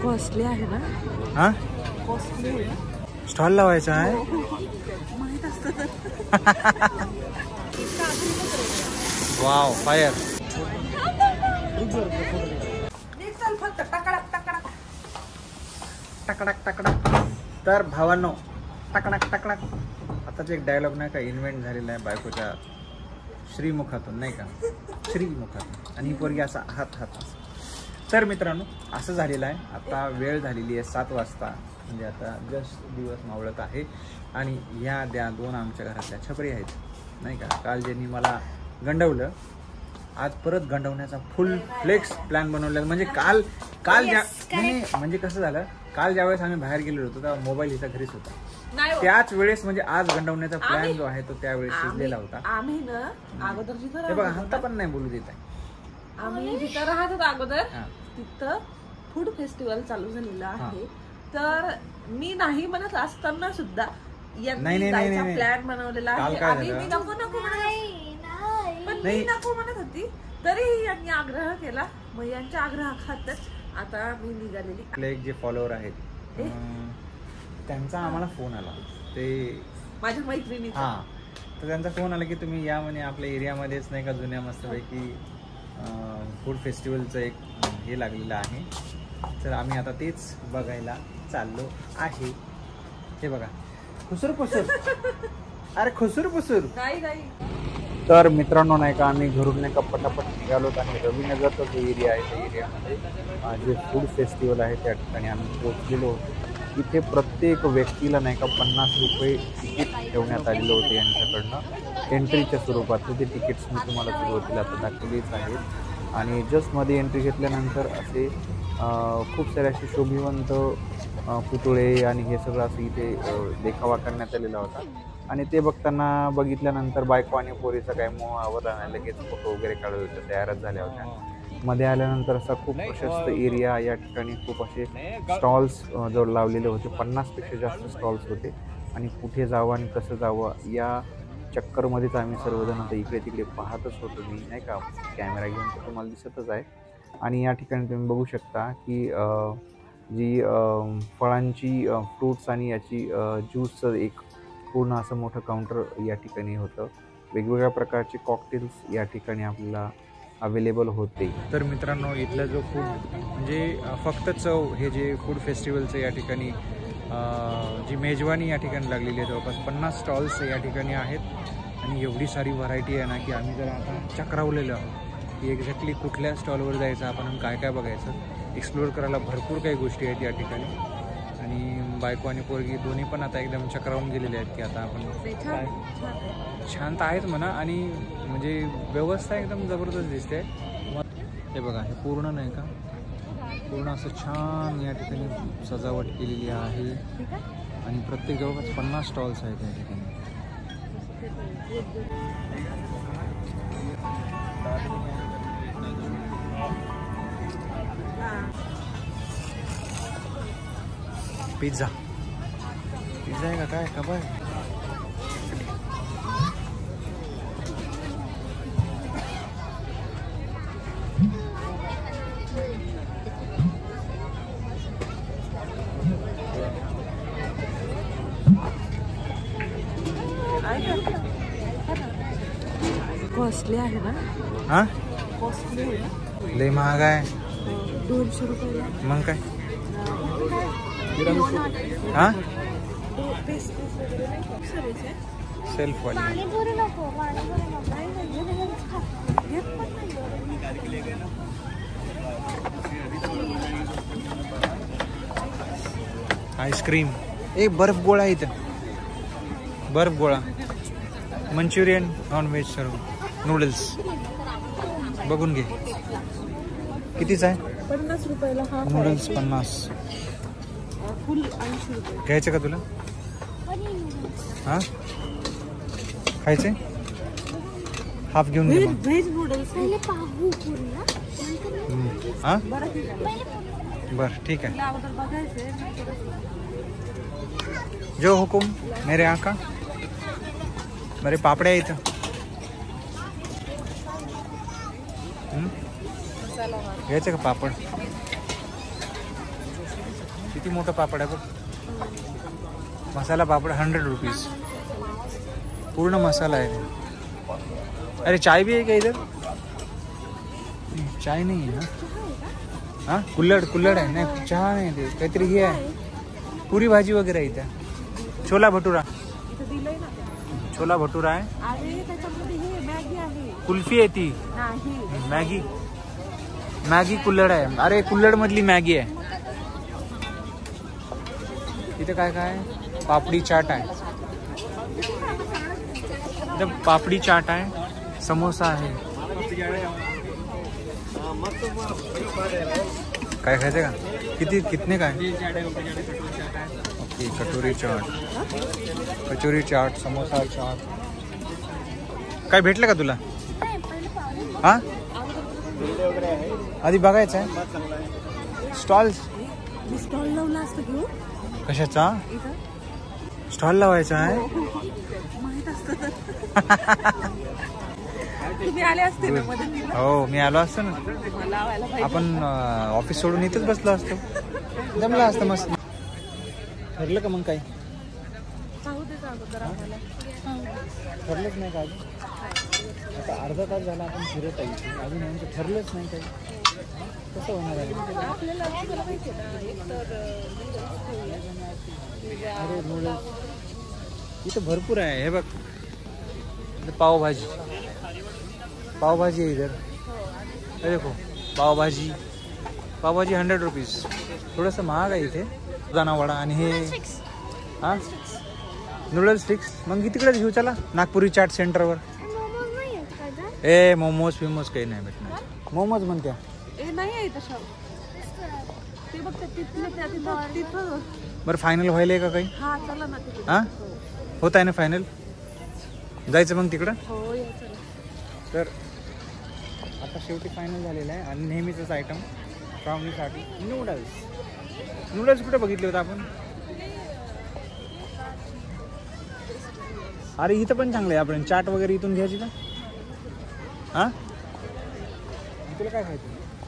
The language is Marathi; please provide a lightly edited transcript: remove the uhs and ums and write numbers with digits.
कॉस्टली आहे ना? हा कॉस्टली आहे. स्टॉल लावायचा आहे. माहित असतं तर. Wow fire. फक्त टकडक टकडक टकडक टकडक. तर भावांनो टकडक टकडक आताच एक डायलॉग नाही का इन्व्हेंट झालेला आहे बायकोच्या श्रीमुखातून, नाही का? श्रीमुखातून. आणि ही पोरगी असा हात हात. तर मित्रांनो असं झालेलं आहे. आता वेळ झालेली आहे 7 वाजता, म्हणजे आता जस्ट दिवस मावळत आहे. आणि ह्या द्या 2 आमच्या घरातल्या छपरी आहेत, नाही का? काल ज्यांनी मला गंडवलं, आज परत गंडवण्याचा फुल फ्लेक्स प्लॅन बनवलेला. म्हणजे काल म्हणजे कसं झालं, काल ज्यावेळेस आम्ही बाहेर गेलो होतो तेव्हा मोबाईल हिचा घरीच होता. त्याच वेळेस म्हणजे आज गंडवण्याचा प्लॅन जो आहे तो त्यावेळेस शिजलेला होता. आम्ही ना अगोदर जिथं हे बघा हत्ता पण नाही बोलू देत आहे. आम्ही जिथं राहत होतो अगोदर तिथं फूड फेस्टिवल चालू झालेलं आहे. तर मी नाही म्हणत असताना सुद्धा यांनी प्लॅन बनवलेला आहे. आधी मी नको नको म्हणत होती, तरीही यांनी आग्रह केला. मग यांच्या आग्रहाखातर आता मी निघालेली. आपले एक जे फॉलोअर आहेत त्यांचा आम्हाला फोन आला, ते माझ्या मैत्रिणी. हा, तर त्यांचा फोन आला की तुम्ही या म्हणे आपल्या एरियामध्येच, नाही का, जुन्या मस्तपैकी फूड फेस्टिवलचं एक हे लागलेलं आहे. तर आम्ही आता तेच बघायला चाललो आहे. हे बघा खुसूर पुसूर. अरे खुसूर पुसूर. तर मित्रांनो नाही का, आम्ही घरून नाही का पटापट निघालो आणि रवीनगरचा जो एरिया आहे त्या एरियामध्ये जे फूड फेस्टिवल आहे त्या ठिकाणी आम्ही पोहोचलेलो होतो. इथे प्रत्येक व्यक्तीला नाही का 50 रुपये तिकीट ठेवण्यात आलेलं होतं यांच्याकडनं एंट्रीच्या स्वरूपात. ते तिकीट्स मी तुम्हाला सुरुवातीला आता दाखवलेच आहेत. आणि जस्टमध्ये एंट्री घेतल्यानंतर असे खूप सारे असे शोभिवंत पुतळे आणि हे सगळं असं इथे देखावा करण्यात आलेला होता. आणि ते बघितल्यानंतर बायको आणि पोरीचा काय मोह आवरला नाही, लगेच फोटो वगैरे काढत होत्या, तयारच झाल्या होत्या. मध्ये आल्यानंतर असा खूप प्रशस्त एरिया, या ठिकाणी खूप असे स्टॉल्स जवळ लावलेले होते. 50पेक्षा जास्त स्टॉल्स होते. आणि कुठे जावं आणि कसं जावं या चक्करमध्येच आम्ही सर्वजण आता इकडे तिकडे पाहतच होतो. मी नाही का कॅमेरा घेऊन तर तुम्हाला दिसतच आहे. आणि या ठिकाणी तुम्ही बघू शकता की जी फळांची फ्रूट्स आणि याची ज्यूसचं एक पूर्ण असं मोठं काउंटर या ठिकाणी होतं. वेगवेगळ्या प्रकारचे कॉकटेल्स या ठिकाणी आपल्याला अवेलेबल होते. तर मित्रांनो इथला जो फूड म्हणजे फक्त चव, हे जे फूड फेस्टिवलचं या ठिकाणी जी मेजवानी या ठिकाणी लागलेली आहे, जवळपास 50 स्टॉल्स या ठिकाणी आहेत. आणि एवढी सारी व्हरायटी आहे ना की आम्ही जर आता चक्रावलेलो आहोत की एक्झॅक्टली कुठल्या स्टॉलवर जायचं, आपण काय काय बघायचं, एक्सप्लोअर करायला भरपूर काही गोष्टी आहेत या ठिकाणी. आणि बायको आणि पोरगी दोन्ही पण आता एकदम चक्रावून गेलेले आहेत की आता आपण काय शांत आहेत म्हणा. आणि म्हणजे व्यवस्था एकदम जबरदस्त दिसते. हे बघा हे पूर्ण नाही का, पूर्ण असं छान या ठिकाणी सजावट केलेली आहे. आणि प्रत्येक जवळपास 50 स्टॉल्स आहेत या ठिकाणी. पिझ्झा आहे का, काय खबर? कॉस्टली आहे ना? हा कॉस्टली आहे, लय महाग आहे. 200 रुपये. मग काय हा सेल्फ वाली आईस्क्रीम. बर्फ गोळा इथं, बर्फ गोळा, मंचुरियन, नॉनव्हेज सर्व, नूडल्स. बघून घे कितीच आहे. 50 रुपयाला हा नूडल्स 50. फुल 80 रुपये. घ्यायचं का तुला? हा खायचंय? हाफ घेऊन घे. Veg noodles. हा बरं ठीक आहे. जो हुकुम मेरे आका. मेरे पापड्या इथं. घ्यायचं का पापड? किती मोठं पापड आहे बघ. मसाला पापड 100 रुपीज. पूर्ण मसाला आहे. अरे चाय भी आहे का इधर? चाय नाही आहे. हा कुल्हड आहे. नाही चहा नाही ते काहीतरी हे आहे. पुरी भाजी वगैरे आहे इथं. छोला भटुरा आहे. कुल्फी आहे ती. मॅगी कुल्हड आहे. अरे कुल्हड मधली मॅगी आहे. इथे काय काय पापडी चाट आहे. इथं पापडी चाट आहे. समोसा आहे. काय खायचं का? कितने काय? ओके कचोरी चाट समोसा चाट. काय भेटलं का तुला? हा आधी बघायचं आहे. स्टॉल लावला असतं घेऊ. कशाचा स्टॉल लावायचा आहे? माहित असतं. तुम्ही आले असते ना मदतीला. हो मी आलो असतो ना. आपण ऑफिस सोडून इथेच बसलो असतो. जमलं असतं मस्त. ठरलं का मग काय? ठरलंच नाही का अजून? आता अर्धा तास झाला आपण फिरत आहे. अजून आमचं ठरलंच नाही काही. कसं होणार आहे? अरे नूडल्स इथं भरपूर आहे. हे बघ पावभाजी आहे इधर. हे देखो पावभाजी 100 रुपीज. थोडंसं महाग आहे इथे. दानावडा आणि हे हा नूडल्स स्टिक्स. मग तिकडेच घेऊ. चला नागपुरी चाट सेंटरवर. ए मोमोज फिमोज काही नाही भेटणार. मोमोज म्हणत्या बरं. फायनल व्हायला आहे का काही? हा होत आहे ना फायनल. जायचं मग तिकडं. तर आता शेवटी फायनल झालेलं आहे. आणि नेहमीचंच आयटम श्रावणीसाठी नूडल्स कुठे बघितले होते आपण? अरे इथं पण चांगलं आहे. आपण चाट वगैरे इथून घ्यायची का? हा तुला काय खायचं?